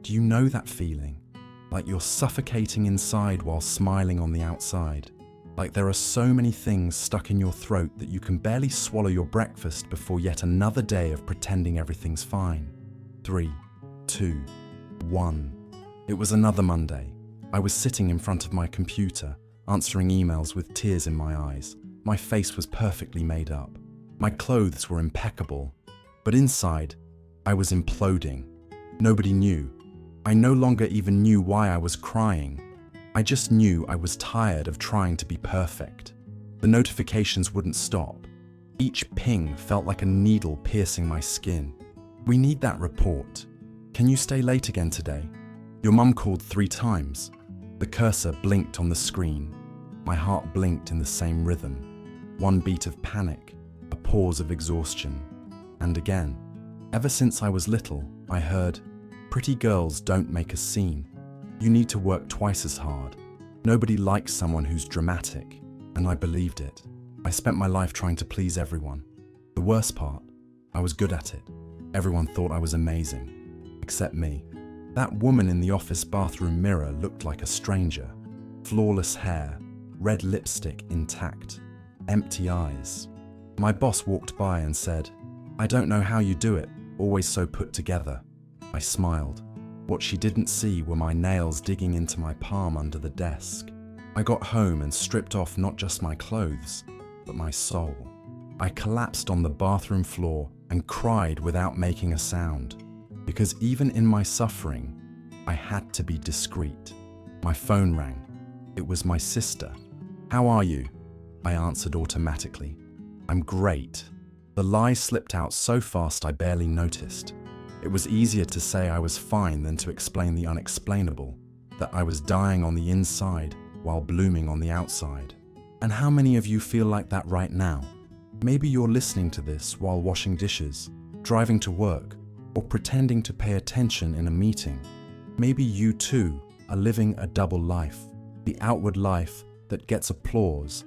Do you know that feeling? Like you're suffocating inside while smiling on the outside. Like there are so many things stuck in your throat that you can barely swallow your breakfast before yet another day of pretending everything's fine. 3, 2, 1. It was another Monday. I was sitting in front of my computer, answering emails with tears in my eyes. My face was perfectly made up. My clothes were impeccable. But inside, I was imploding. Nobody knew. I no longer even knew why I was crying. I just knew I was tired of trying to be perfect. The notifications wouldn't stop. Each ping felt like a needle piercing my skin. We need that report. Can you stay late again today? Your mum called 3 times. The cursor blinked on the screen. My heart blinked in the same rhythm. One beat of panic, a pause of exhaustion. And again. Ever since I was little, I heard, "Pretty girls don't make a scene. You need to work twice as hard. Nobody likes someone who's dramatic." And I believed it. I spent my life trying to please everyone. The worst part, I was good at it. Everyone thought I was amazing. Except me. That woman in the office bathroom mirror looked like a stranger. Flawless hair, red lipstick intact, empty eyes. My boss walked by and said, "I don't know how you do it, always so put together." I smiled. What she didn't see were my nails digging into my palm under the desk. I got home and stripped off not just my clothes, but my soul. I collapsed on the bathroom floor and cried without making a sound. Because even in my suffering, I had to be discreet. My phone rang. It was my sister. "How are you?" I answered automatically. "I'm great." The lie slipped out so fast I barely noticed. It was easier to say I was fine than to explain the unexplainable, that I was dying on the inside while blooming on the outside. And how many of you feel like that right now? Maybe you're listening to this while washing dishes, driving to work, or pretending to pay attention in a meeting. Maybe you too are living a double life, the outward life that gets applause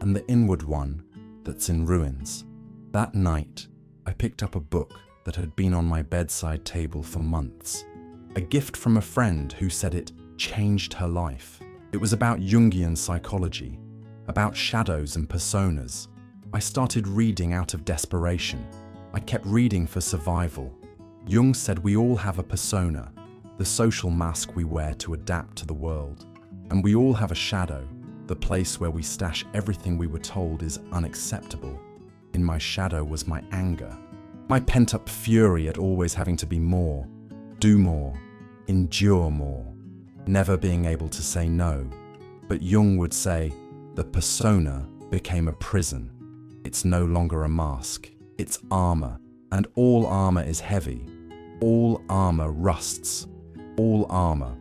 and the inward one that's in ruins. That night, I picked up a book that had been on my bedside table for months. A gift from a friend who said it changed her life. It was about Jungian psychology, about shadows and personas. I started reading out of desperation. I kept reading for survival. Jung said we all have a persona, the social mask we wear to adapt to the world. And we all have a shadow, the place where we stash everything we were told is unacceptable. In my shadow was my anger, my pent-up fury at always having to be more, do more, endure more, never being able to say no. But Jung would say, the persona became a prison. It's no longer a mask, it's armor, and all armor is heavy. All armor rusts. All armor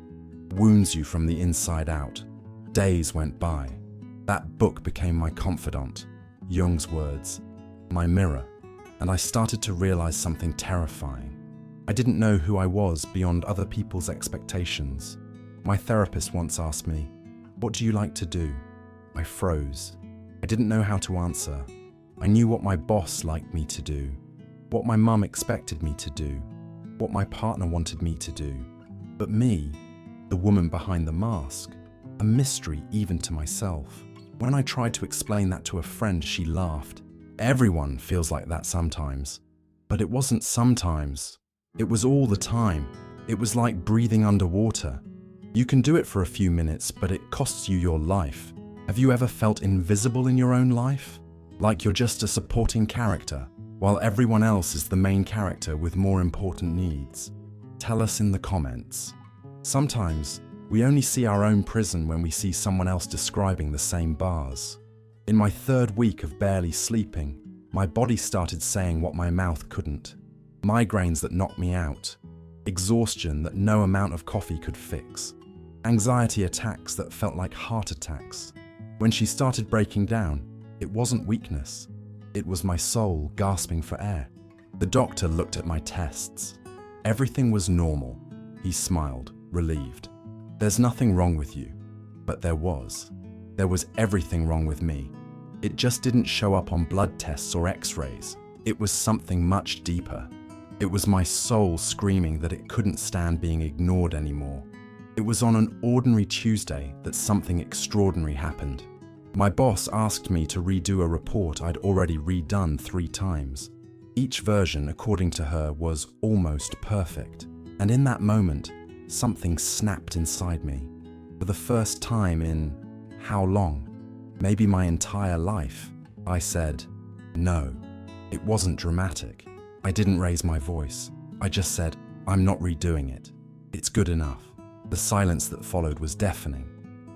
wounds you from the inside out. Days went by. That book became my confidant, Jung's words, my mirror, and I started to realize something terrifying. I didn't know who I was beyond other people's expectations. My therapist once asked me, "What do you like to do?" I froze. I didn't know how to answer. I knew what my boss liked me to do, what my mum expected me to do, what my partner wanted me to do. But me, the woman behind the mask, a mystery even to myself. When I tried to explain that to a friend, she laughed. Everyone feels like that sometimes. But it wasn't sometimes. It was all the time. It was like breathing underwater. You can do it for a few minutes, but it costs you your life. Have you ever felt invisible in your own life? Like you're just a supporting character, while everyone else is the main character with more important needs? Tell us in the comments. Sometimes, we only see our own prison when we see someone else describing the same bars. In my 3rd week of barely sleeping, my body started saying what my mouth couldn't. Migraines that knocked me out. Exhaustion that no amount of coffee could fix. Anxiety attacks that felt like heart attacks. When she started breaking down, it wasn't weakness. It was my soul gasping for air. The doctor looked at my tests. Everything was normal. He smiled, relieved. There's nothing wrong with you. But there was. There was everything wrong with me. It just didn't show up on blood tests or x-rays. It was something much deeper. It was my soul screaming that it couldn't stand being ignored anymore. It was on an ordinary Tuesday that something extraordinary happened. My boss asked me to redo a report I'd already redone 3 times. Each version, according to her, was almost perfect. And in that moment, something snapped inside me. For the first time in how long? Maybe my entire life. I said, no. It wasn't dramatic. I didn't raise my voice. I just said, I'm not redoing it. It's good enough. The silence that followed was deafening.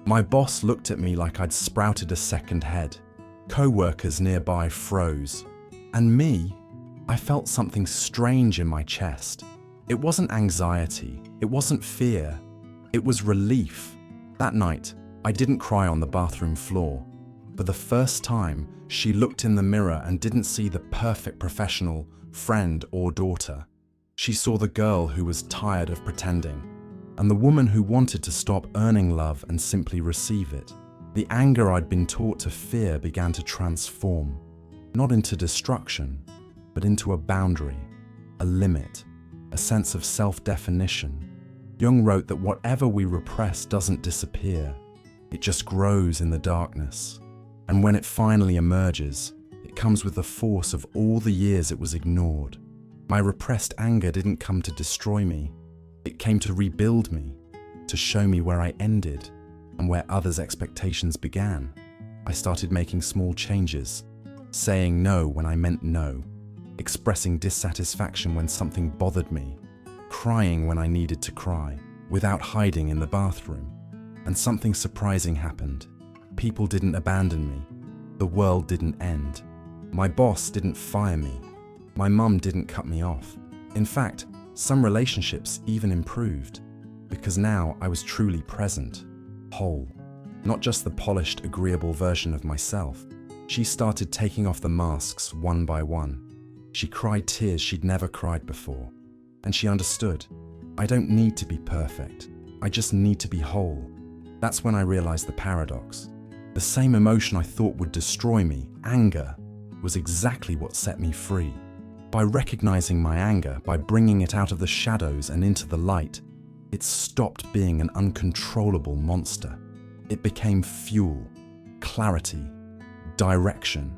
My boss looked at me like I'd sprouted a second head. Co-workers nearby froze. And me, I felt something strange in my chest. It wasn't anxiety. It wasn't fear. It was relief. That night, I didn't cry on the bathroom floor. For the first time, she looked in the mirror and didn't see the perfect professional, friend or daughter. She saw the girl who was tired of pretending, and the woman who wanted to stop earning love and simply receive it. The anger I'd been taught to fear began to transform, not into destruction, but into a boundary, a limit, a sense of self-definition. Jung wrote that whatever we repress doesn't disappear. It just grows in the darkness. And when it finally emerges, it comes with the force of all the years it was ignored. My repressed anger didn't come to destroy me. It came to rebuild me, to show me where I ended and where others' expectations began. I started making small changes, saying no when I meant no, expressing dissatisfaction when something bothered me, crying when I needed to cry, without hiding in the bathroom. And something surprising happened. People didn't abandon me. The world didn't end. My boss didn't fire me. My mum didn't cut me off. In fact, some relationships even improved, because now I was truly present, whole, not just the polished, agreeable version of myself. She started taking off the masks one by one. She cried tears she'd never cried before. And she understood. I don't need to be perfect. I just need to be whole. That's when I realized the paradox. The same emotion I thought would destroy me, anger, was exactly what set me free. By recognizing my anger, by bringing it out of the shadows and into the light, it stopped being an uncontrollable monster. It became fuel, clarity, direction.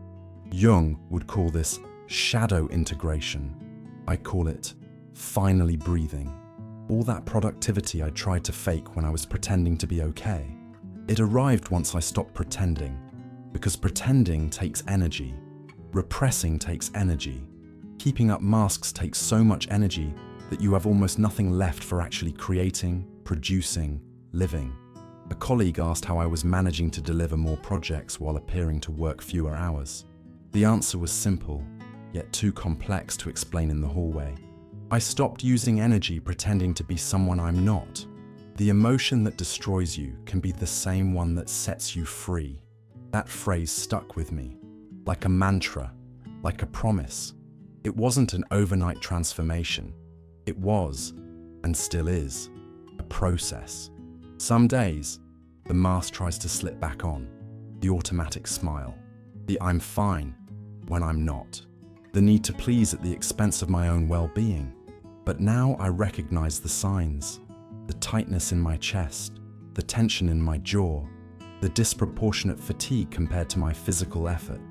Jung would call this shadow integration. I call it finally breathing. All that productivity I tried to fake when I was pretending to be okay. It arrived once I stopped pretending, because pretending takes energy. Repressing takes energy. Keeping up masks takes so much energy that you have almost nothing left for actually creating, producing, living. A colleague asked how I was managing to deliver more projects while appearing to work fewer hours. The answer was simple, yet too complex to explain in the hallway. I stopped using energy pretending to be someone I'm not. The emotion that destroys you can be the same one that sets you free. That phrase stuck with me, like a mantra, like a promise. It wasn't an overnight transformation. It was, and still is, a process. Some days, the mask tries to slip back on, the automatic smile, the I'm fine when I'm not, the need to please at the expense of my own well-being. But now I recognize the signs, the tightness in my chest, the tension in my jaw, the disproportionate fatigue compared to my physical effort.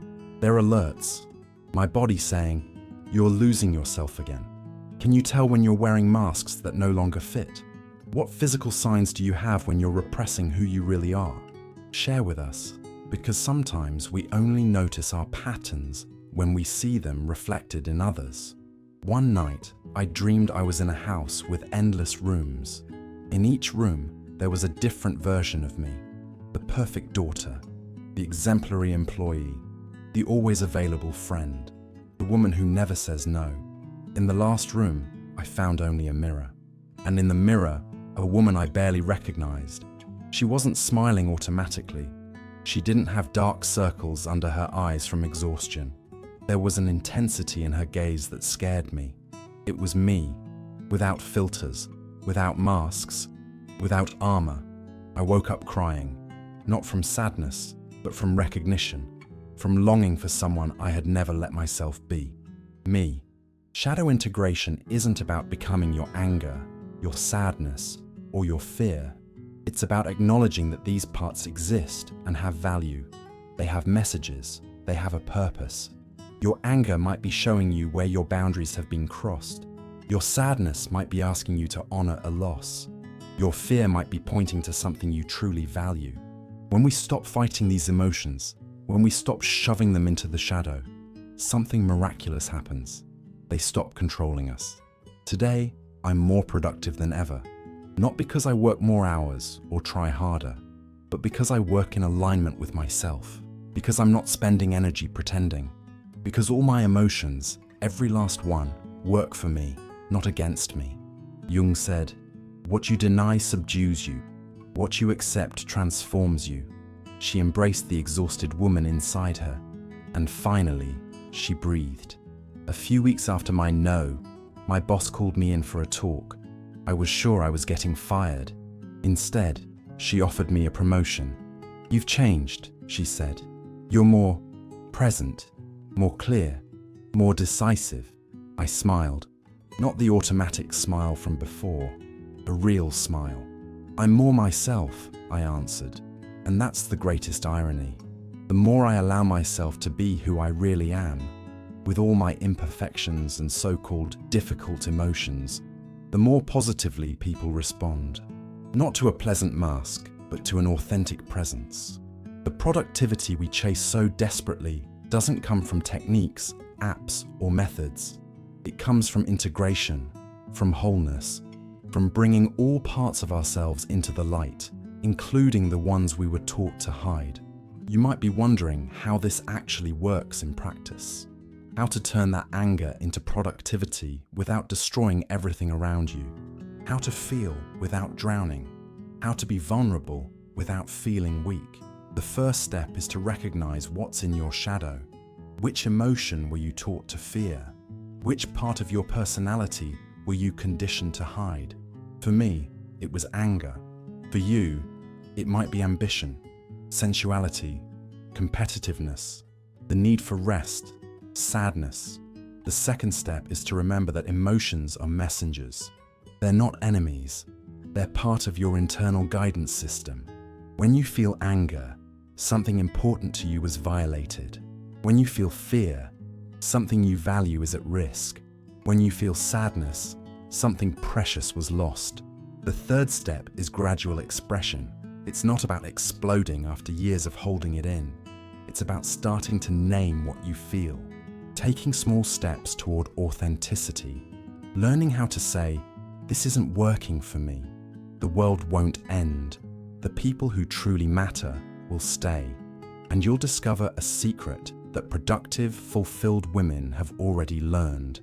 They're alerts, my body saying, you're losing yourself again. Can you tell when you're wearing masks that no longer fit? What physical signs do you have when you're repressing who you really are? Share with us, because sometimes we only notice our patterns when we see them reflected in others. One night, I dreamed I was in a house with endless rooms. In each room, there was a different version of me. The perfect daughter, the exemplary employee, the always available friend, the woman who never says no. In the last room, I found only a mirror. And in the mirror, a woman I barely recognized. She wasn't smiling automatically. She didn't have dark circles under her eyes from exhaustion. There was an intensity in her gaze that scared me. It was me, without filters, without masks, without armor. I woke up crying, not from sadness, but from recognition, from longing for someone I had never let myself be. Me, Shadow integration isn't about becoming your anger, your sadness, or your fear. It's about acknowledging that these parts exist and have value. They have messages, they have a purpose. Your anger might be showing you where your boundaries have been crossed. Your sadness might be asking you to honor a loss. Your fear might be pointing to something you truly value. When we stop fighting these emotions, when we stop shoving them into the shadow, something miraculous happens. They stop controlling us. Today, I'm more productive than ever. Not because I work more hours or try harder, but because I work in alignment with myself. Because I'm not spending energy pretending. Because all my emotions, every last one, work for me, not against me. Jung said, "What you deny subdues you. What you accept transforms you." She embraced the exhausted woman inside her, and finally, she breathed. A few weeks after my no, my boss called me in for a talk. I was sure I was getting fired. Instead, she offered me a promotion. "You've changed," she said. "You're more present, more clear, more decisive." I smiled. Not the automatic smile from before, a real smile. "I'm more myself," I answered. And that's the greatest irony. The more I allow myself to be who I really am, with all my imperfections and so-called difficult emotions, the more positively people respond. Not to a pleasant mask, but to an authentic presence. The productivity we chase so desperately doesn't come from techniques, apps, or methods. It comes from integration, from wholeness, from bringing all parts of ourselves into the light, including the ones we were taught to hide. You might be wondering how this actually works in practice. How to turn that anger into productivity without destroying everything around you. How to feel without drowning. How to be vulnerable without feeling weak. The first step is to recognize what's in your shadow. Which emotion were you taught to fear? Which part of your personality were you conditioned to hide? For me, it was anger. For you, it might be ambition, sensuality, competitiveness, the need for rest, sadness. The second step is to remember that emotions are messengers. They're not enemies. They're part of your internal guidance system. When you feel anger, something important to you was violated. When you feel fear, something you value is at risk. When you feel sadness, something precious was lost. The third step is gradual expression. It's not about exploding after years of holding it in. It's about starting to name what you feel. Taking small steps toward authenticity. Learning how to say, "This isn't working for me." The world won't end. The people who truly matter will stay. And you'll discover a secret that productive, fulfilled women have already learned.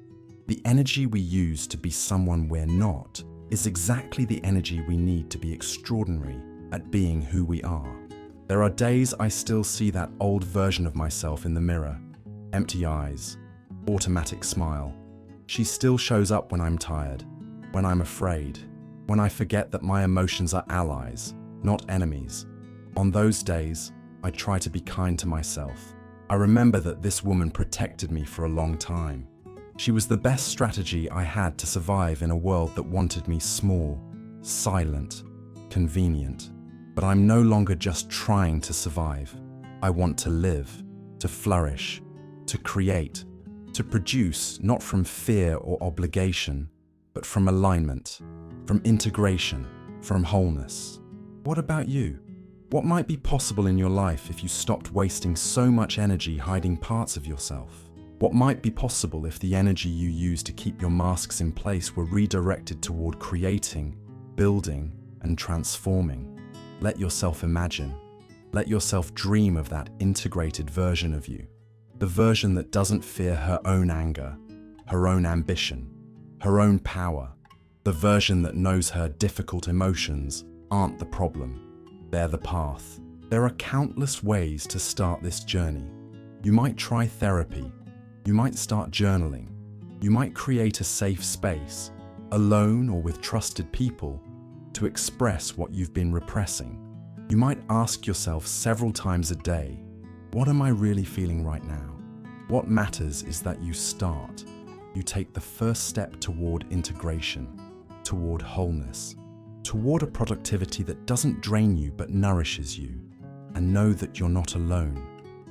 The energy we use to be someone we're not is exactly the energy we need to be extraordinary at being who we are. There are days I still see that old version of myself in the mirror. Empty eyes, automatic smile. She still shows up when I'm tired, when I'm afraid, when I forget that my emotions are allies, not enemies. On those days, I try to be kind to myself. I remember that this woman protected me for a long time. She was the best strategy I had to survive in a world that wanted me small, silent, convenient. But I'm no longer just trying to survive. I want to live, to flourish, to create, to produce not from fear or obligation, but from alignment, from integration, from wholeness. What about you? What might be possible in your life if you stopped wasting so much energy hiding parts of yourself? What might be possible if the energy you use to keep your masks in place were redirected toward creating, building, and transforming? Let yourself imagine. Let yourself dream of that integrated version of you. The version that doesn't fear her own anger, her own ambition, her own power. The version that knows her difficult emotions aren't the problem. They're the path. There are countless ways to start this journey. You might try therapy. You might start journaling. You might create a safe space, alone or with trusted people, to express what you've been repressing. You might ask yourself several times a day, what am I really feeling right now? What matters is that you start. you take the first step toward integration, toward wholeness, toward a productivity that doesn't drain you but nourishes you. And know that you're not alone.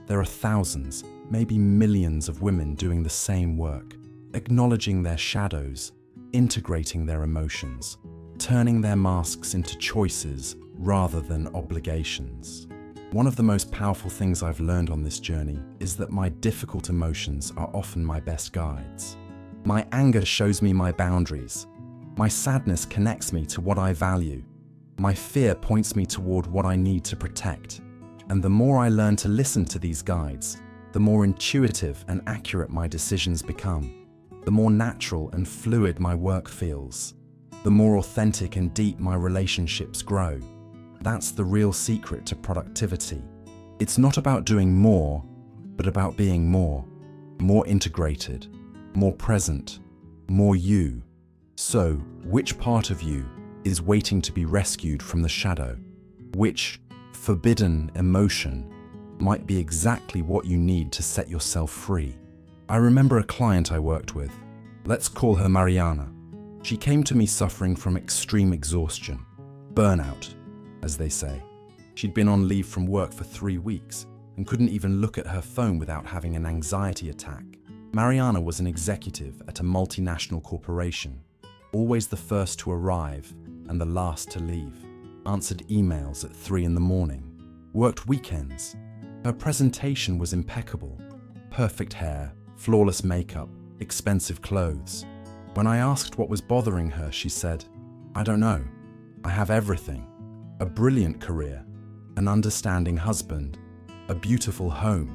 There are thousands, maybe millions of women doing the same work, acknowledging their shadows, integrating their emotions, turning their masks into choices rather than obligations. One of the most powerful things I've learned on this journey is that my difficult emotions are often my best guides. My anger shows me my boundaries. My sadness connects me to what I value. My fear points me toward what I need to protect. And the more I learn to listen to these guides, the more intuitive and accurate my decisions become. The more natural and fluid my work feels. The more authentic and deep my relationships grow. That's the real secret to productivity. It's not about doing more, but about being more integrated, more present, more you. So, which part of you is waiting to be rescued from the shadow? Which forbidden emotion might be exactly what you need to set yourself free? I remember a client I worked with. Let's call her Mariana. She came to me suffering from extreme exhaustion, burnout, as they say. She'd been on leave from work for 3 weeks and couldn't even look at her phone without having an anxiety attack. Mariana was an executive at a multinational corporation, always the first to arrive and the last to leave. Answered emails at 3 in the morning, worked weekends. Her presentation was impeccable. Perfect hair, flawless makeup, expensive clothes. When I asked what was bothering her, she said, "I don't know. I have everything. A brilliant career, an understanding husband, a beautiful home.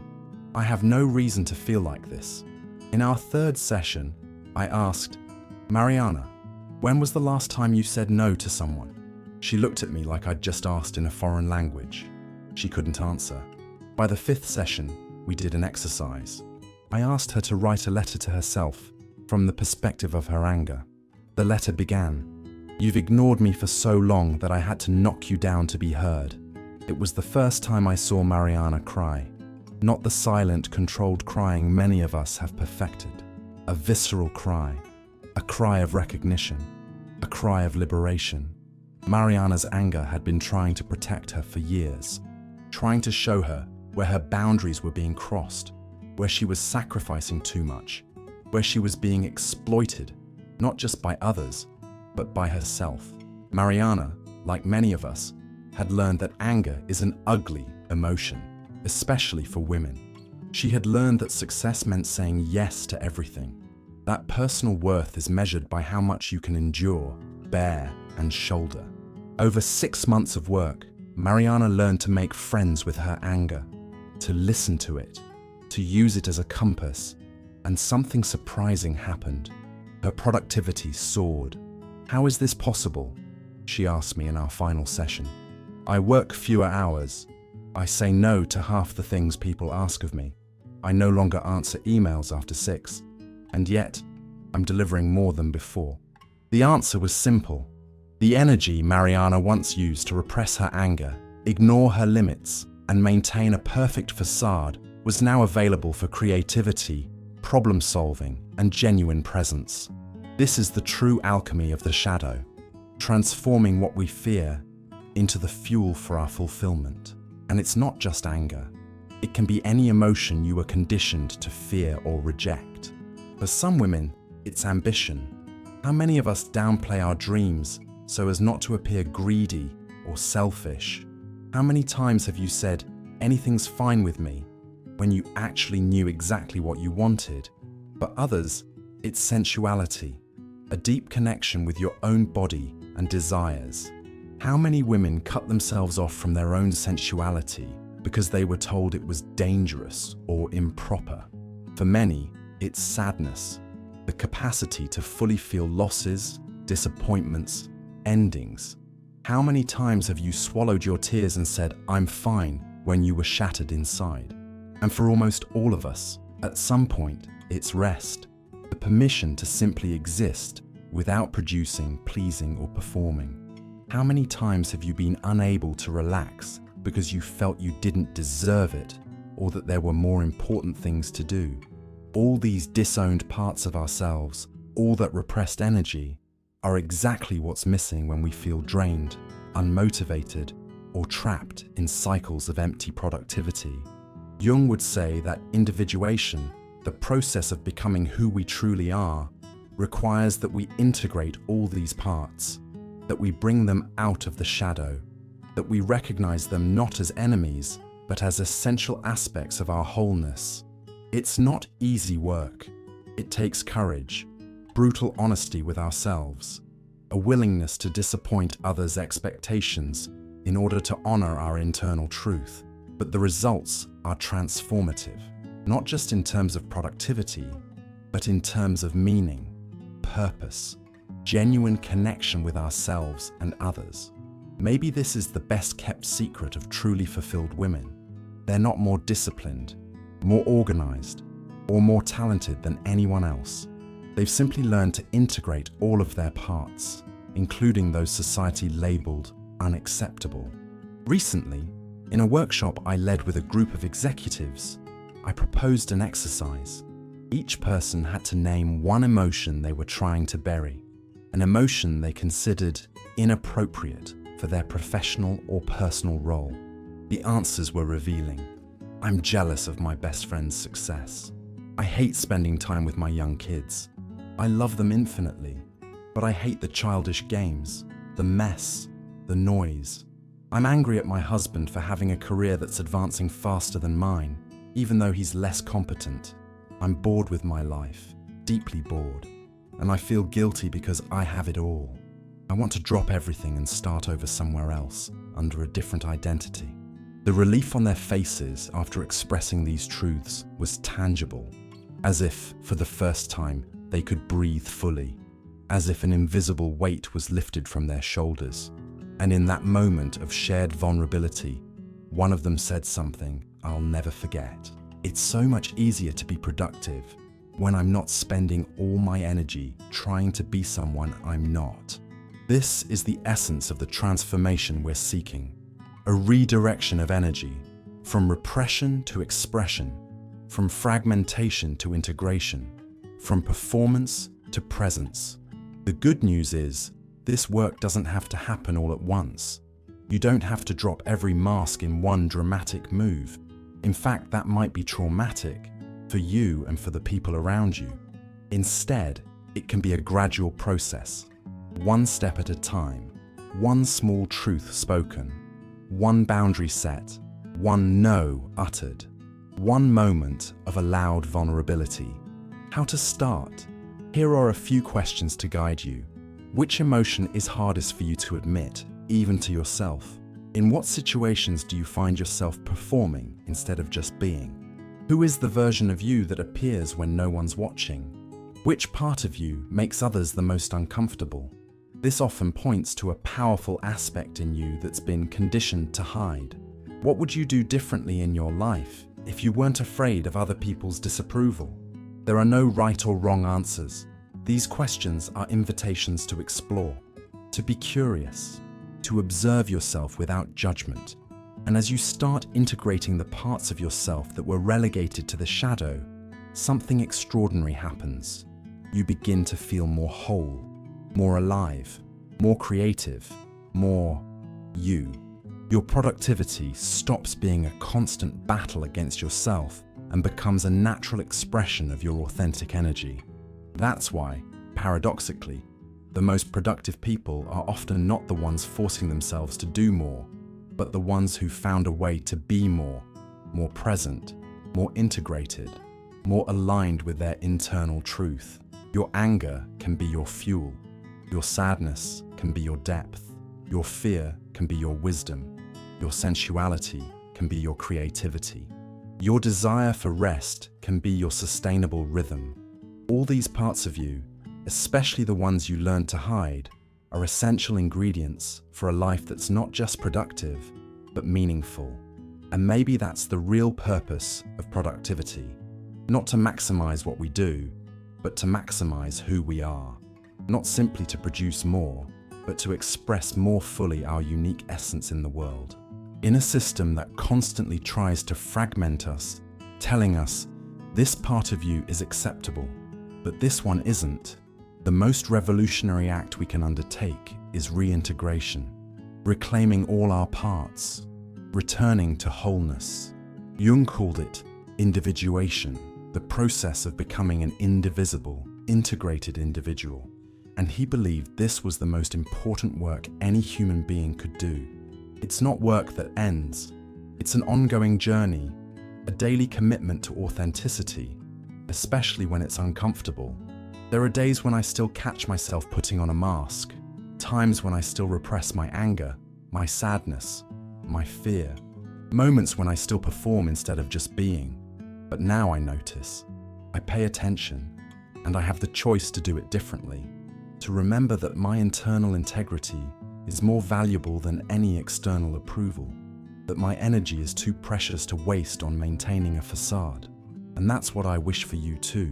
I have no reason to feel like this." In our third session, I asked, "Mariana, when was the last time you said no to someone?" She looked at me like I'd just asked in a foreign language. She couldn't answer. By the 5th session, we did an exercise. I asked her to write a letter to herself from the perspective of her anger. The letter began, "You've ignored me for so long that I had to knock you down to be heard." It was the first time I saw Mariana cry. Not the silent, controlled crying many of us have perfected. A visceral cry. A cry of recognition. A cry of liberation. Mariana's anger had been trying to protect her for years, trying to show her where her boundaries were being crossed, where she was sacrificing too much, where she was being exploited, not just by others, but by herself. Mariana, like many of us, had learned that anger is an ugly emotion, especially for women. She had learned that success meant saying yes to everything, that personal worth is measured by how much you can endure, bear, and shoulder. Over 6 months of work, Mariana learned to make friends with her anger, to listen to it, to use it as a compass, and something surprising happened. Her productivity soared. "How is this possible?" she asked me in our final session. "I work fewer hours. I say no to half the things people ask of me. I no longer answer emails after 6, and yet I'm delivering more than before." The answer was simple. The energy Mariana once used to repress her anger, ignore her limits, and maintain a perfect facade was now available for creativity, problem solving, and genuine presence. This is the true alchemy of the shadow, transforming what we fear into the fuel for our fulfillment. And it's not just anger. It can be any emotion you were conditioned to fear or reject. For some women, it's ambition. How many of us downplay our dreams so as not to appear greedy or selfish? How many times have you said, "Anything's fine with me," when you actually knew exactly what you wanted? For others, it's sensuality, a deep connection with your own body and desires. How many women cut themselves off from their own sensuality because they were told it was dangerous or improper? For many, it's sadness, the capacity to fully feel losses, disappointments, endings. How many times have you swallowed your tears and said, "I'm fine," when you were shattered inside? And for almost all of us, at some point, it's rest, the permission to simply exist without producing, pleasing, or performing. How many times have you been unable to relax because you felt you didn't deserve it or that there were more important things to do? All these disowned parts of ourselves, all that repressed energy, are exactly what's missing when we feel drained, unmotivated, or trapped in cycles of empty productivity. Jung would say that individuation, the process of becoming who we truly are, requires that we integrate all these parts, that we bring them out of the shadow, that we recognize them not as enemies, but as essential aspects of our wholeness. It's not easy work. It takes courage, brutal honesty with ourselves, a willingness to disappoint others' expectations in order to honor our internal truth. But the results are transformative, not just in terms of productivity, but in terms of meaning, purpose, genuine connection with ourselves and others. Maybe this is the best kept secret of truly fulfilled women. They're not more disciplined, more organized, or more talented than anyone else. They've simply learned to integrate all of their parts, including those society labeled unacceptable. Recently, in a workshop I led with a group of executives, I proposed an exercise. Each person had to name one emotion they were trying to bury, an emotion they considered inappropriate for their professional or personal role. The answers were revealing. I'm jealous of my best friend's success. I hate spending time with my young kids. I love them infinitely, but I hate the childish games, the mess, the noise. I'm angry at my husband for having a career that's advancing faster than mine, even though he's less competent. I'm bored with my life, deeply bored, and I feel guilty because I have it all. I want to drop everything and start over somewhere else, under a different identity. The relief on their faces after expressing these truths was tangible, as if, for the first time, they could breathe fully, as if an invisible weight was lifted from their shoulders. And in that moment of shared vulnerability, one of them said something I'll never forget. It's so much easier to be productive when I'm not spending all my energy trying to be someone I'm not. This is the essence of the transformation we're seeking. A redirection of energy, from repression to expression, from fragmentation to integration, from performance to presence. The good news is, this work doesn't have to happen all at once. You don't have to drop every mask in one dramatic move. In fact, that might be traumatic for you and for the people around you. Instead, it can be a gradual process, one step at a time, one small truth spoken, one boundary set, one no uttered, one moment of allowed vulnerability. How to start? Here are a few questions to guide you. Which emotion is hardest for you to admit, even to yourself? In what situations do you find yourself performing instead of just being? Who is the version of you that appears when no one's watching? Which part of you makes others the most uncomfortable? This often points to a powerful aspect in you that's been conditioned to hide. What would you do differently in your life if you weren't afraid of other people's disapproval? There are no right or wrong answers. These questions are invitations to explore, to be curious, to observe yourself without judgment. And as you start integrating the parts of yourself that were relegated to the shadow, something extraordinary happens. You begin to feel more whole, more alive, more creative, more you. Your productivity stops being a constant battle against yourself and becomes a natural expression of your authentic energy. That's why, paradoxically, the most productive people are often not the ones forcing themselves to do more, but the ones who found a way to be more present, more integrated, more aligned with their internal truth. Your anger can be your fuel. Your sadness can be your depth. Your fear can be your wisdom. Your sensuality can be your creativity. Your desire for rest can be your sustainable rhythm. All these parts of you, especially the ones you learn to hide, are essential ingredients for a life that's not just productive, but meaningful. And maybe that's the real purpose of productivity. Not to maximize what we do, but to maximize who we are. Not simply to produce more, but to express more fully our unique essence in the world. In a system that constantly tries to fragment us, telling us, This part of you is acceptable, but this one isn't. The most revolutionary act we can undertake is reintegration, reclaiming all our parts, returning to wholeness. Jung called it individuation, the process of becoming an indivisible, integrated individual, and he believed this was the most important work any human being could do. It's not work that ends. It's an ongoing journey, a daily commitment to authenticity, especially when it's uncomfortable. There are days when I still catch myself putting on a mask, times when I still repress my anger, my sadness, my fear, moments when I still perform instead of just being. But now I notice, I pay attention, and I have the choice to do it differently, to remember that my internal integrity is more valuable than any external approval, that my energy is too precious to waste on maintaining a facade. And that's what I wish for you too.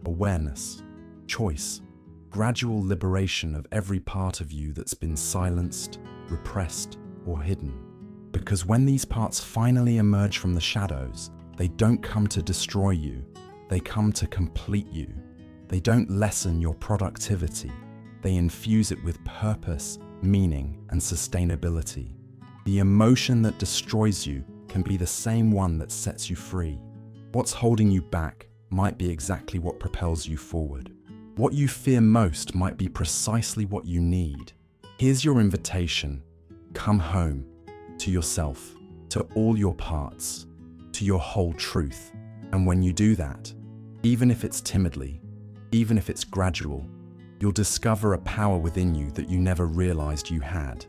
Awareness, choice, gradual liberation of every part of you that's been silenced, repressed, or hidden. Because when these parts finally emerge from the shadows, they don't come to destroy you, they come to complete you. They don't lessen your productivity, they infuse it with purpose, meaning, and sustainability. The emotion that destroys you can be the same one that sets you free. What's holding you back might be exactly what propels you forward. What you fear most might be precisely what you need. Here's your invitation. Come home, to yourself, to all your parts, to your whole truth. And when you do that, even if it's timidly, even if it's gradual, you'll discover a power within you that you never realized you had.